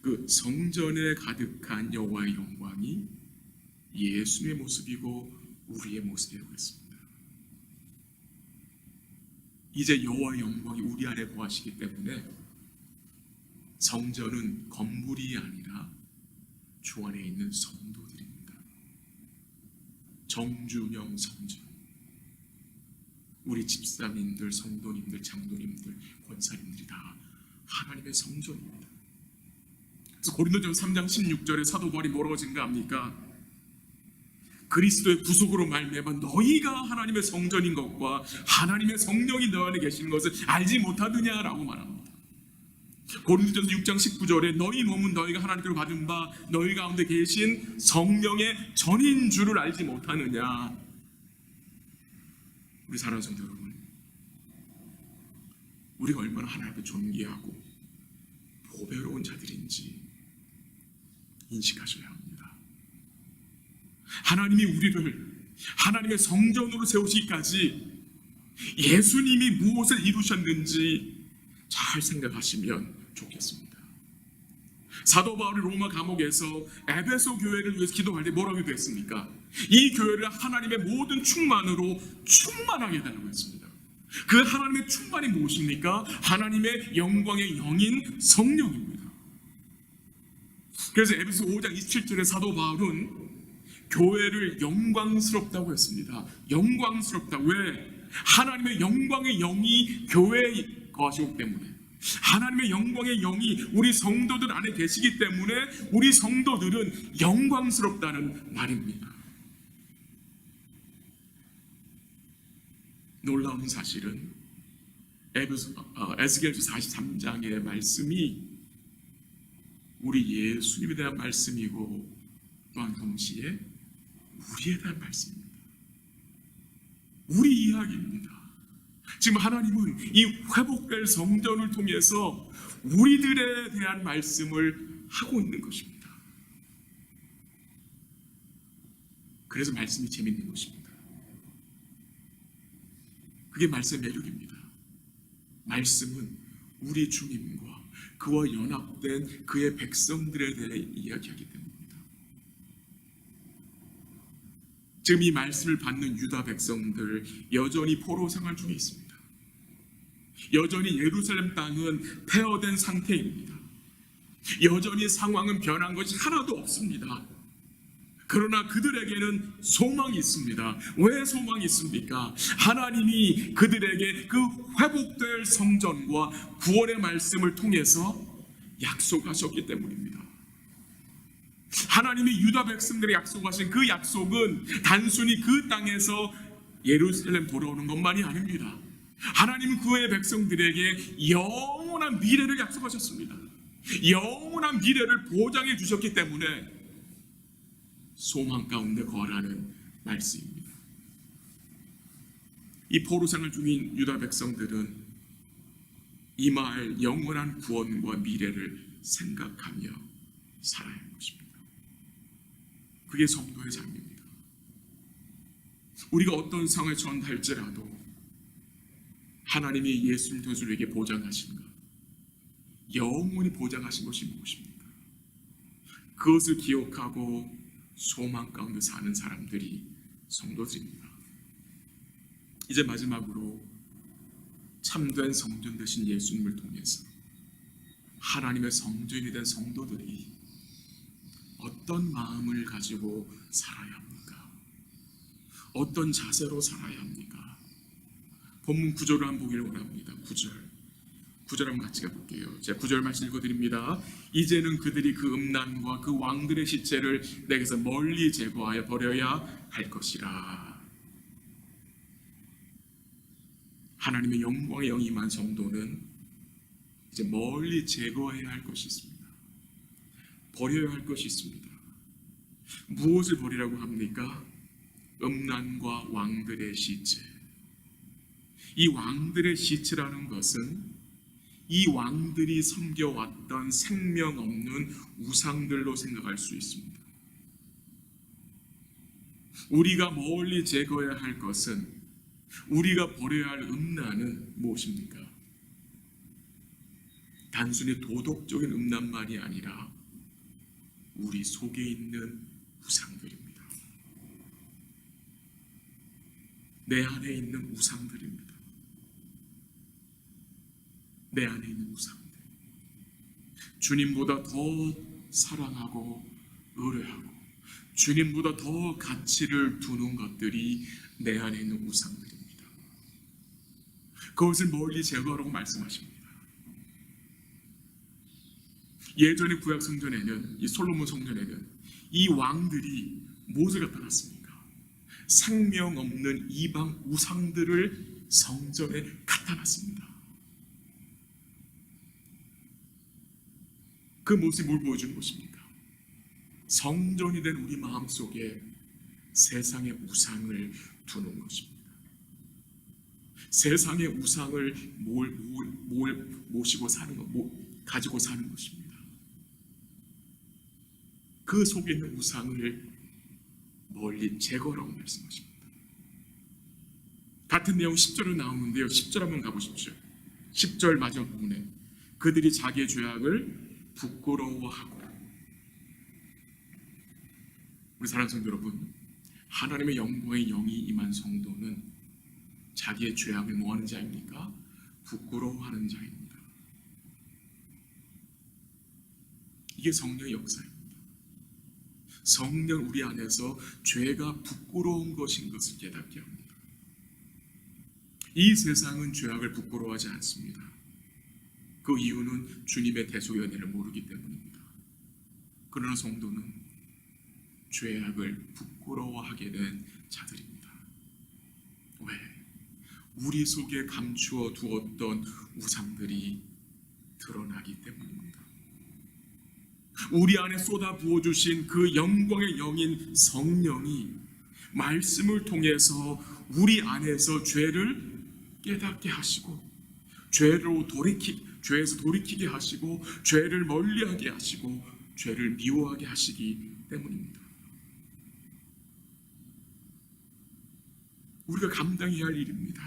Speaker 1: 그 성전에 가득한 여호와의 영광이 예수의 모습이고 우리의 모습이라고 했습니다. 이제 여호와의 영광이 우리 안에 거하시기 때문에 성전은 건물이 아니라 주 안에 있는 성도들입니다. 정주영 성전, 우리 집사님들, 성도님들, 장로님들, 권사님들이 다 하나님의 성전입니다. 그래서 고린도전서 3장 16절에 사도 바울이 뭐라고 증거합니까? 그리스도의 구속으로 말미암아 너희가 하나님의 성전인 것과 하나님의 성령이 너 안에 계시는 것을 알지 못하느냐라고 말합니다. 고린도전서 6장 19절에 너희 몸은 너희가 하나님께로 받은 바 너희 가운데 계신 성령의 전인 줄을 알지 못하느냐. 우리 사랑하는 성도 여러분, 우리가 얼마나 하나님을 존귀하고 보배로운 자들인지 인식하셔야 합니다. 하나님이 우리를 하나님의 성전으로 세우시기까지 예수님이 무엇을 이루셨는지 잘 생각하시면 좋겠습니다. 사도 바울이 로마 감옥에서 에베소 교회를 위해서 기도할 때 뭐라고 기도했습니까? 이 교회를 하나님의 모든 충만으로 충만하게 해달라고 했습니다. 그 하나님의 충만이 무엇입니까? 하나님의 영광의 영인 성령입니다. 그래서 에베소 5장 27절에 사도 바울은 교회를 영광스럽다고 했습니다. 영광스럽다. 왜? 하나님의 영광의 영이 교회에 거하시기 때문에, 하나님의 영광의 영이 우리 성도들 안에 계시기 때문에 우리 성도들은 영광스럽다는 말입니다. 놀라운 사실은 에스겔서 43장의 말씀이 우리 예수님에 대한 말씀이고 또한 동시에 우리에 대한 말씀입니다. 우리 이야기입니다. 지금 하나님은 이 회복될 성전을 통해서 우리들에 대한 말씀을 하고 있는 것입니다. 그래서 말씀이 재밌는 것입니다. 그게 말씀의 매력입니다. 말씀은 우리 주님과 그와 연합된 그의 백성들에 대해 이야기하기 때문입니다. 지금 이 말씀을 받는 유다 백성들 여전히 포로 생활 중에 있습니다. 여전히 예루살렘 땅은 폐허된 상태입니다. 여전히 상황은 변한 것이 하나도 없습니다. 그러나 그들에게는 소망이 있습니다. 왜 소망이 있습니까? 하나님이 그들에게 그 회복될 성전과 구원의 말씀을 통해서 약속하셨기 때문입니다. 하나님이 유다 백성들에게 약속하신 그 약속은 단순히 그 땅에서 예루살렘 돌아오는 것만이 아닙니다. 하나님은 그의 백성들에게 영원한 미래를 약속하셨습니다. 영원한 미래를 보장해 주셨기 때문에 소망 가운데 거하라는 말씀입니다. 이 포로생활 중인 유다 백성들은 임할 영원한 구원과 미래를 생각하며 살아야 하는 것입니다. 그게 성도의 삶입니다. 우리가 어떤 상황에 처할지라도 하나님이 예수님 그리스도에게 보장하신 것, 영원히 보장하신 것이 무엇입니까? 그것을 기억하고 소망 가운데 사는 사람들이 성도들입니다. 이제 마지막으로 참된 성전 되신 예수님을 통해서 하나님의 성전이 된 성도들이 어떤 마음을 가지고 살아야 합니까? 어떤 자세로 살아야 합니까? 본문 9절을 한번 보기를 원합니다. 9절 한번 같이 가볼게요. 제가 9절 말씀 읽어드립니다. 이제는 그들이 그 음란과 그 왕들의 시체를 내게서 멀리 제거하여 버려야 할 것이라. 하나님의 영광의 영이 임한 성도는 이제 멀리 제거해야 할 것이 있습니다. 버려야 할 것이 있습니다. 무엇을 버리라고 합니까? 음란과 왕들의 시체. 이 왕들의 시체라는 것은 이 왕들이 섬겨왔던 생명 없는 우상들로 생각할 수 있습니다. 우리가 멀리 제거해야 할 것은, 우리가 버려야 할 음란은 무엇입니까? 단순히 도덕적인 음란만이 아니라 우리 속에 있는 우상들입니다. 내 안에 있는 우상들입니다. 내 안에 있는 우상들, 주님보다 더 사랑하고 의뢰하고 주님보다 더 가치를 두는 것들이 내 안에 있는 우상들입니다. 그것을 멀리 제거하라고 말씀하십니다. 예전의 구약 성전에는, 이 솔로몬 성전에는 이 왕들이 무엇을 갖다 놨습니까? 생명 없는 이방 우상들을 성전에 갖다 놨습니다. 그 모습이 뭘 보여주는 것입니까? 성전이 된 우리 마음속에 세상의 우상을 두는 것입니다. 세상의 우상을 모시고 사는 것, 가지고 사는 것입니다. 그 속에 있는 우상을 멀리 제거하라고 말씀하십니다. 같은 내용 10절에 나오는데요. 10절 한번 가보십시오. 10절 마지막 부분에 그들이 자기의 죄악을 부끄러워하고. 우리 사랑하는 성도 여러분, 하나님의 영광의 영이 임한 성도는 자기의 죄악을 뭐하는 자입니까? 부끄러워하는 자입니다. 이게 성령의 역사입니다. 성령 우리 안에서 죄가 부끄러운 것인 것을 깨닫게 합니다. 이 세상은 죄악을 부끄러워하지 않습니다. 그 이유는 주님의 대속의 은혜를 모르기 때문입니다. 그러나 성도는 죄악을 부끄러워하게 된 자들입니다. 왜? 우리 속에 감추어 두었던 우상들이 드러나기 때문입니다. 우리 안에 쏟아 부어주신 그 영광의 영인 성령이 말씀을 통해서 우리 안에서 죄를 깨닫게 하시고 죄에서 돌이키게 하시고 죄를 멀리하게 하시고 죄를 미워하게 하시기 때문입니다. 우리가 감당해야 할 일입니다.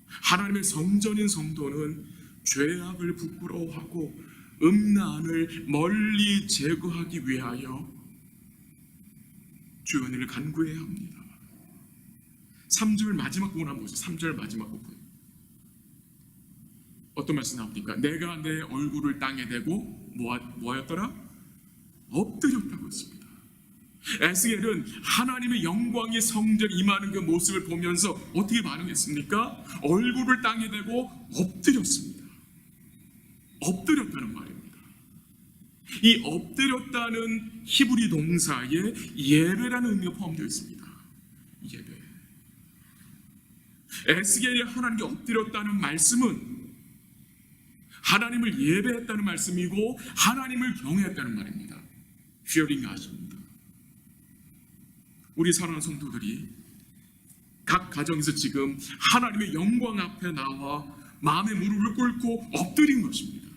Speaker 1: 하나님의 성전인 성도는 죄악을 부끄러워하고 음란을 멀리 제거하기 위하여 주의 은혜를 간구해야 합니다. 3절 마지막 부분 한번 보세요. 3절 마지막 부분 어떤 말씀 나옵니까? 내가 내 얼굴을 땅에 대고 뭐였더라? 엎드렸다고 했습니다. 에스겔은 하나님의 영광이 성전에 임하는 그 모습을 보면서 어떻게 반응했습니까? 얼굴을 땅에 대고 엎드렸습니다. 엎드렸다는 말입니다. 이 엎드렸다는 히브리 동사에 예배라는 의미가 포함되어 있습니다. 예배. 에스겔이 하나님께 엎드렸다는 말씀은 하나님을 예배했다는 말씀이고 하나님을 경외했다는 말입니다. fearing God입니다. 우리 사랑하는 성도들이 각 가정에서 지금 하나님의 영광 앞에 나와 마음의 무릎을 꿇고 엎드린 것입니다.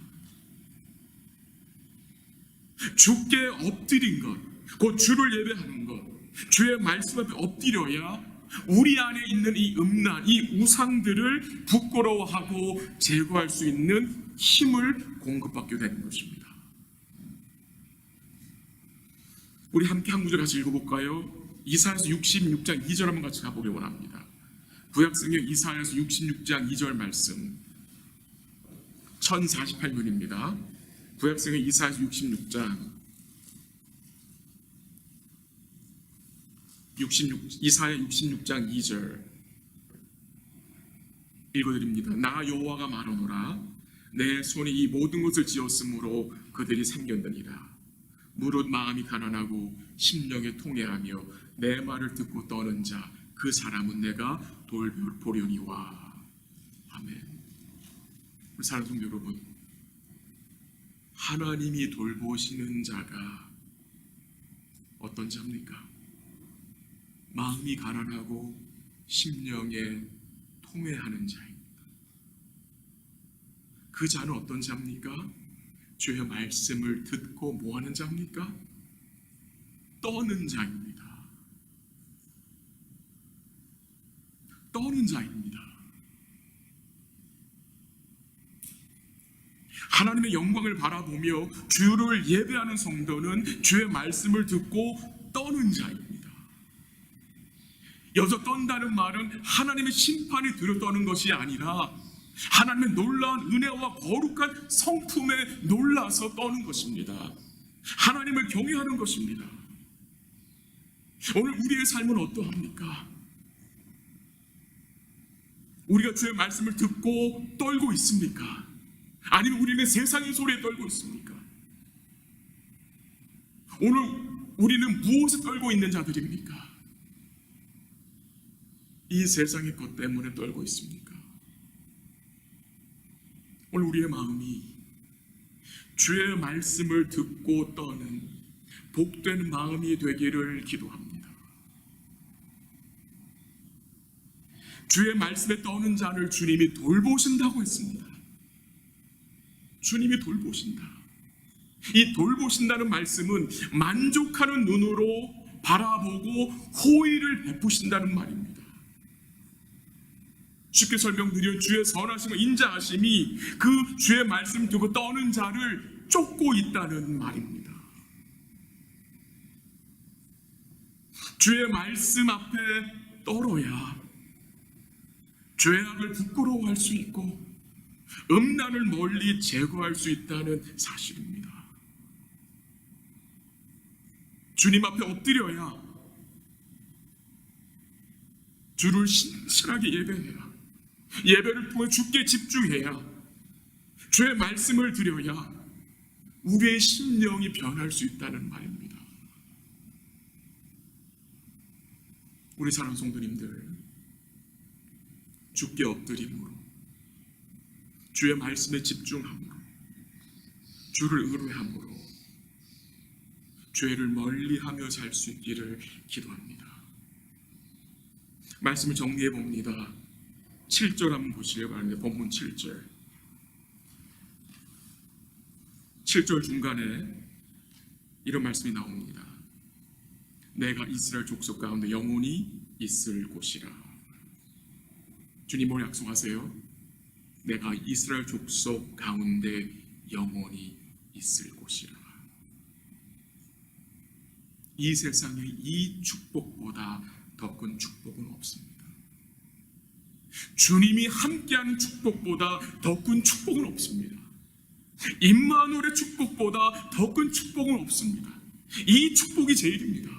Speaker 1: 주께 엎드린 것, 곧 주를 예배하는 것, 주의 말씀 앞에 엎드려야 우리 안에 있는 이 음란, 이 우상들을 부끄러워하고 제거할 수 있는 힘을 공급받게 되는 것입니다. 우리 함께 한 구절 같이 읽어볼까요? 이사야서 66장 2절 한번 같이 가보길 원합니다. 구약성경 이사야서 66장 2절 말씀 1048문입니다. 구약성경 이사야서 66장 이사야 66장 2절 읽어드립니다. 나 여호와가 말하노라 내 손이 이 모든 것을 지었으므로 그들이 생겼느니라. 무릇 마음이 가난하고 심령에 통회하며 내 말을 듣고 떠는 자 그 사람은 내가 돌보려니와. 아멘. 우리 사랑하는 성도 여러분, 하나님이 돌보시는 자가 어떤 자입니까? 마음이 가난하고 심령에 통회하는 자입니다. 그 자는 어떤 자입니까? 주의 말씀을 듣고 뭐하는 자입니까? 떠는 자입니다. 떠는 자입니다. 하나님의 영광을 바라보며 주를 예배하는 성도는 주의 말씀을 듣고 떠는 자입니다. 여기서 떤다는 말은 하나님의 심판이 들어 떠는 것이 아니라 하나님의 놀라운 은혜와 거룩한 성품에 놀라서 떠는 것입니다. 하나님을 경외하는 것입니다. 오늘 우리의 삶은 어떠합니까? 우리가 주의 말씀을 듣고 떨고 있습니까? 아니면 우리는 세상의 소리에 떨고 있습니까? 오늘 우리는 무엇에 떨고 있는 자들입니까? 이 세상의 것 때문에 떨고 있습니까? 오늘 우리의 마음이 주의 말씀을 듣고 떠는 복된 마음이 되기를 기도합니다. 주의 말씀에 떠는 자를 주님이 돌보신다고 했습니다. 주님이 돌보신다. 이 돌보신다는 말씀은 만족하는 눈으로 바라보고 호의를 베푸신다는 말입니다. 쉽게 설명드리면 주의 선하심과 인자하심이 그 주의 말씀 두고 떠는 자를 쫓고 있다는 말입니다. 주의 말씀 앞에 떨어야 죄악을 부끄러워할 수 있고 음란을 멀리 제거할 수 있다는 사실입니다. 주님 앞에 엎드려야 주를 신실하게 예배해야 예배를 통해 주께 집중해야 주의 말씀을 들여야 우리의 심령이 변할 수 있다는 말입니다. 우리 사랑하는 성도님들, 주께 엎드림으로, 주의 말씀에 집중함으로, 주를 의뢰함으로 죄를 멀리하며 살 수 있기를 기도합니다. 말씀을 정리해 봅니다. 7절 한번 보시려고 하는데, 본문 7절 7절 중간에 이런 말씀이 나옵니다. 내가 이스라엘 족속 가운데 영원히 있을 곳이라. 주님 뭘 약속하세요? 내가 이스라엘 족속 가운데 영원히 있을 곳이라. 이 세상에 이 축복보다 더 큰 축복은 없습니다. 주님이 함께하는 축복보다 더 큰 축복은 없습니다. 임마누엘의 축복보다 더 큰 축복은 없습니다. 이 축복이 제일입니다.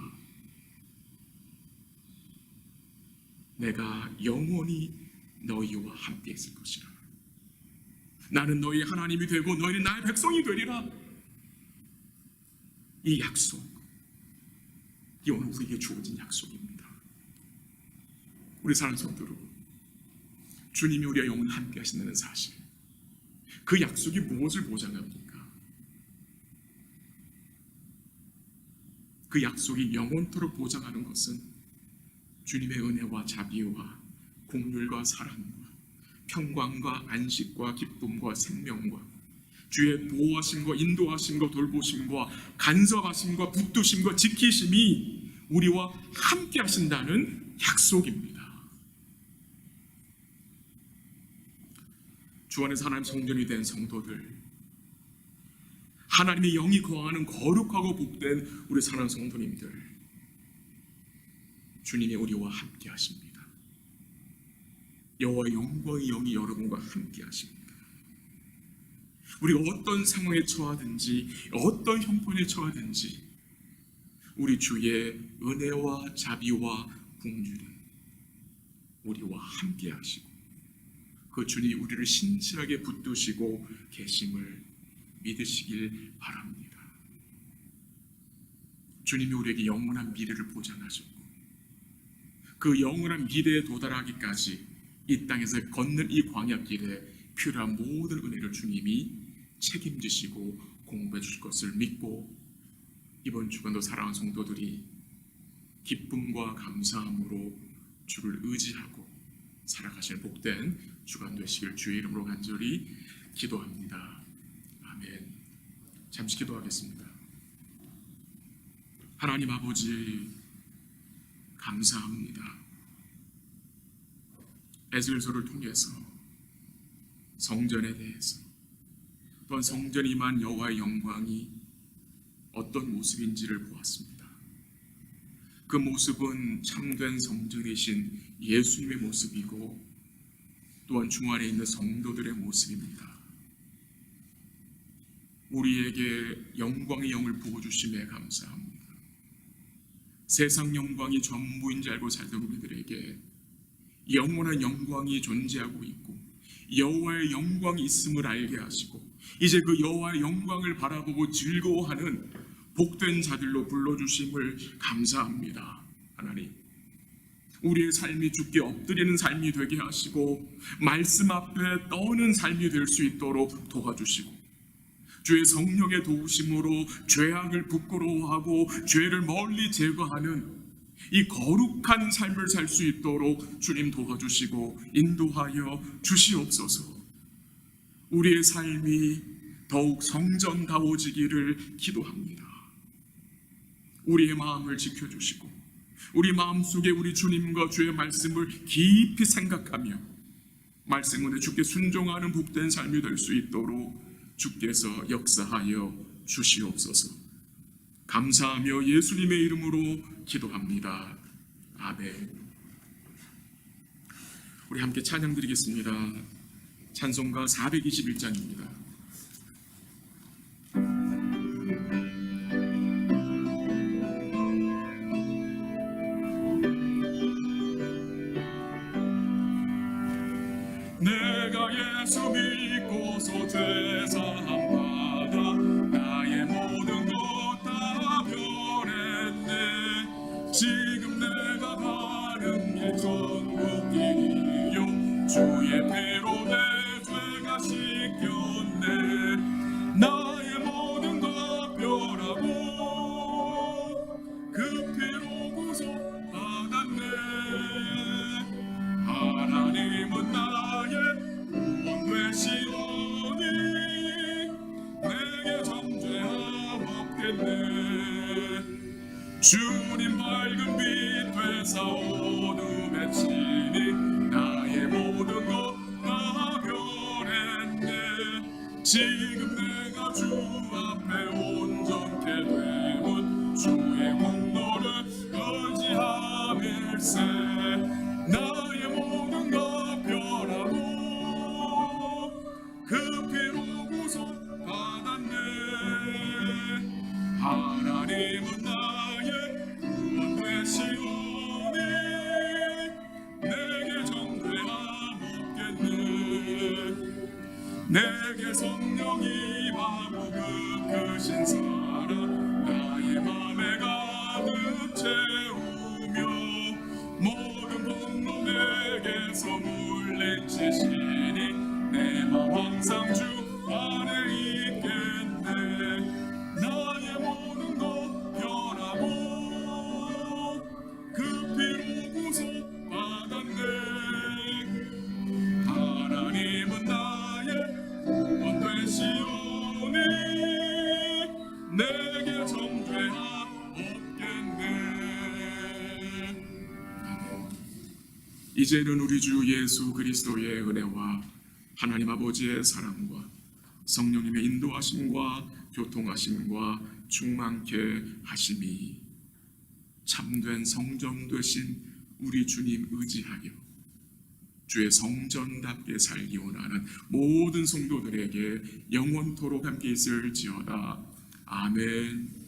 Speaker 1: 내가 영원히 너희와 함께 있을 것이라. 나는 너희의 하나님이 되고 너희는 나의 백성이 되리라. 이 약속, 이 오늘 우리에게 주어진 약속입니다. 우리 사랑하는 성도 여러분, 주님이 우리와 영원히 함께 하신다는 사실, 그 약속이 무엇을 보장합니까? 그 약속이 영원토록 보장하는 것은 주님의 은혜와 자비와 긍휼과 사랑과 평강과 안식과 기쁨과 생명과 주의 보호하심과 인도하심과 돌보심과 간섭하심과 붙드심과 지키심이 우리와 함께 하신다는 약속입니다. 주 안에서 하나님 성전이 된 성도들, 하나님의 영이 거하는 거룩하고 복된 우리 사랑하는 성도님들, 주님이 우리와 함께 하십니다. 여호와의 영광의 영이 여러분과 함께 하십니다. 우리가 어떤 상황에 처하든지 어떤 형편에 처하든지 우리 주의 은혜와 자비와 긍휼은 우리와 함께 하시고 그 주님이 우리를 신실하게 붙드시고 계심을 믿으시길 바랍니다. 주님이 우리에게 영원한 미래를 보장하셨고 그 영원한 미래에 도달하기까지 이 땅에서 걷는 이 광야길에 필요한 모든 은혜를 주님이 책임지시고 공급해 주실 것을 믿고 이번 주간도 사랑하는 성도들이 기쁨과 감사함으로 주를 의지하고 살아가시는 복된 주간 되시길 주의 이름으로 간절히 기도합니다. 아멘. 잠시 기도하겠습니다. 하나님 아버지, 감사합니다. 에스겔서를 통해서 성전에 대해서 또한 성전에 임한 여호와의 영광이 어떤 모습인지를 보았습니다. 그 모습은 참된 성전이신 예수님의 모습이고 또한 주 안에 있는 성도들의 모습입니다. 우리에게 영광의 영을 부어주심에 감사합니다. 세상 영광이 전부인 줄 알고 살던 우리들에게 영원한 영광이 존재하고 있고 여호와의 영광이 있음을 알게 하시고 이제 그 여호와의 영광을 바라보고 즐거워하는 복된 자들로 불러주심을 감사합니다. 하나님, 우리의 삶이 주께 엎드리는 삶이 되게 하시고 말씀 앞에 떠는 삶이 될 수 있도록 도와주시고 주의 성령의 도우심으로 죄악을 부끄러워하고 죄를 멀리 제거하는 이 거룩한 삶을 살 수 있도록 주님 도와주시고 인도하여 주시옵소서. 우리의 삶이 더욱 성전다워지기를 기도합니다. 우리의 마음을 지켜주시고 우리 마음속에 우리 주님과 주의 말씀을 깊이 생각하며 말씀에 주께 순종하는 복된 삶이 될 수 있도록 주께서 역사하여 주시옵소서. 감사하며 예수님의 이름으로 기도합니다. 아멘. 우리 함께 찬양 드리겠습니다. 찬송가 421장입니다. 네. 내가 예수 믿고서 죄사함 받아 나의 모든 것 다 변했네. 지금 내가 가는 길 천국 길이요 주의 피로 내 죄가 씻겼네. 나의 모든 것 변하고 그 피로 구속 받았네. 하나님은 나의 구원 되시오니 내게 정죄함 없겠네. 주님 밝은 빛 되사 어둠에 치니 나의 모든 것 다 변했네. 지금 내가 주 앞에 온전케 되면 주의 공로를 의지함일세. 나의 모든 것 변하고 그 피로 구속 받았네. 하나님은 나의 구원 되시오니 내게 정죄함 없겠네. 내게 성령이 임하고 그 크신 사랑 나의 맘에 가득 채우며 모든 분노 내게서 물리치시니 내 맘 항상 주 안에 있겠네. 나의 모든 것 변하고 그 피로 구속 받았네. 하나님은 나의 구원 되시오니 내게 정죄함 없겠네. 이제는 우리 주 예수 그리스도의 은혜와 하나님 아버지의 사랑과 성령님의 인도하심과 교통하심과 충만케 하심이 참된 성전 되신 우리 주님 의지하여 주의 성전답게 살기 원하는 모든 성도들에게 영원토록 함께 있을지어다. 아멘.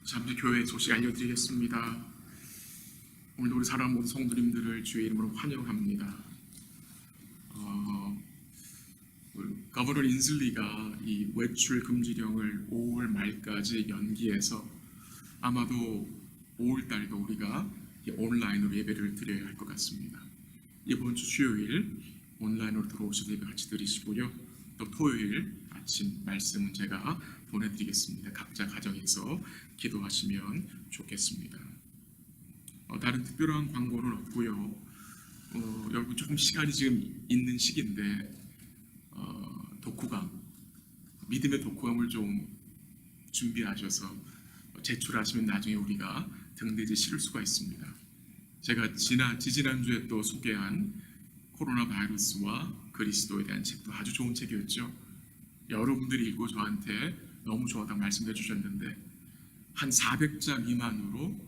Speaker 1: 잠시 교회 소식 알려드리겠습니다. 오늘도 우리 사랑하는 모든 성도님들을 주의 이름으로 환영합니다. 거버너 인슬리가 이 외출 금지령을 5월 말까지 연기해서 아마도 5월 달도 우리가 온라인으로 예배를 드려야 할 것 같습니다. 이번 주 수요일 온라인으로 들어오셔서 예배 같이 드리시고요. 또 토요일 아침 말씀은 제가 보내드리겠습니다. 각자 가정에서 기도하시면 좋겠습니다. 다른 특별한 광고는 없고요. 여러분 조금 시간이 지금 있는 시기인데 독후감, 믿음의 독후감을 좀 준비하셔서 제출하시면 나중에 우리가 등대지에 실을 수가 있습니다. 제가 지지난주에 또 소개한 코로나 바이러스와 그리스도에 대한 책도 아주 좋은 책이었죠. 여러분들이 읽고 저한테 너무 좋았다고 말씀해 주셨는데 한 400자 미만으로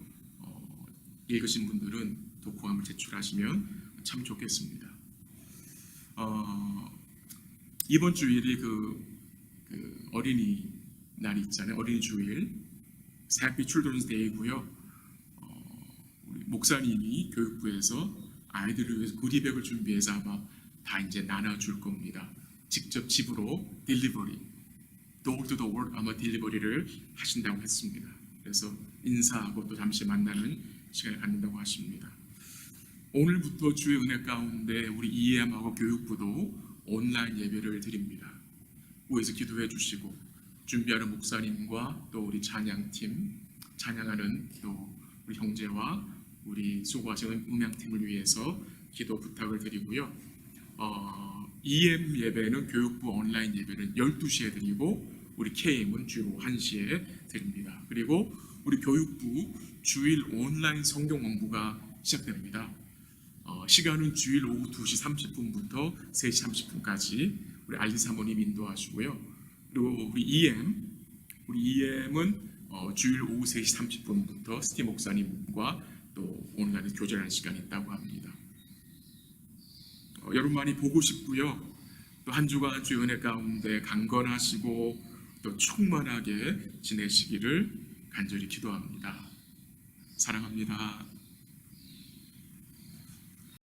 Speaker 1: 읽으신 분들은 독후감을 제출하시면 참 좋겠습니다. 이번 주일이 그 어린이 날이 있잖아요. 어린이 주일, Happy Children's Day고요. 우리 목사님이 교육부에서 아이들을 위해서 구리백을 준비해서 아마 다 이제 나눠줄 겁니다. 직접 집으로 딜리버리, door to door 아마 딜리버리를 하신다고 했습니다. 그래서 인사하고 또 잠시 만나는 시간을 갖는다고 하십니다. 오늘부터 주의 은혜 가운데 우리 EM하고 교육부도 온라인 예배를 드립니다. 위에서 기도해 주시고 준비하는 목사님과 또 우리 찬양팀, 찬양하는 또 우리 형제와 우리 수고하시는 음향팀을 위해서 기도 부탁을 드리고요. EM 예배는 교육부 온라인 예배는 12시에 드리고 우리 KM은 주로 1시에 드립니다. 그리고 우리 교육부 주일 온라인 성경 공부가 시작됩니다. 시간은 주일 오후 2시 30분부터 3시 30분까지 우리 알리 사모님 인도하시고요. 그리고 우리 EM은 주일 오후 3시 30분부터 스티 목사님과 또 온라인 교제하는 시간이 있다고 합니다. 여러분 많이 보고 싶고요. 또 한 주간 주의 은혜 가운데 강건하시고 또 충만하게 지내시기를 간절히 기도합니다. 사랑합니다.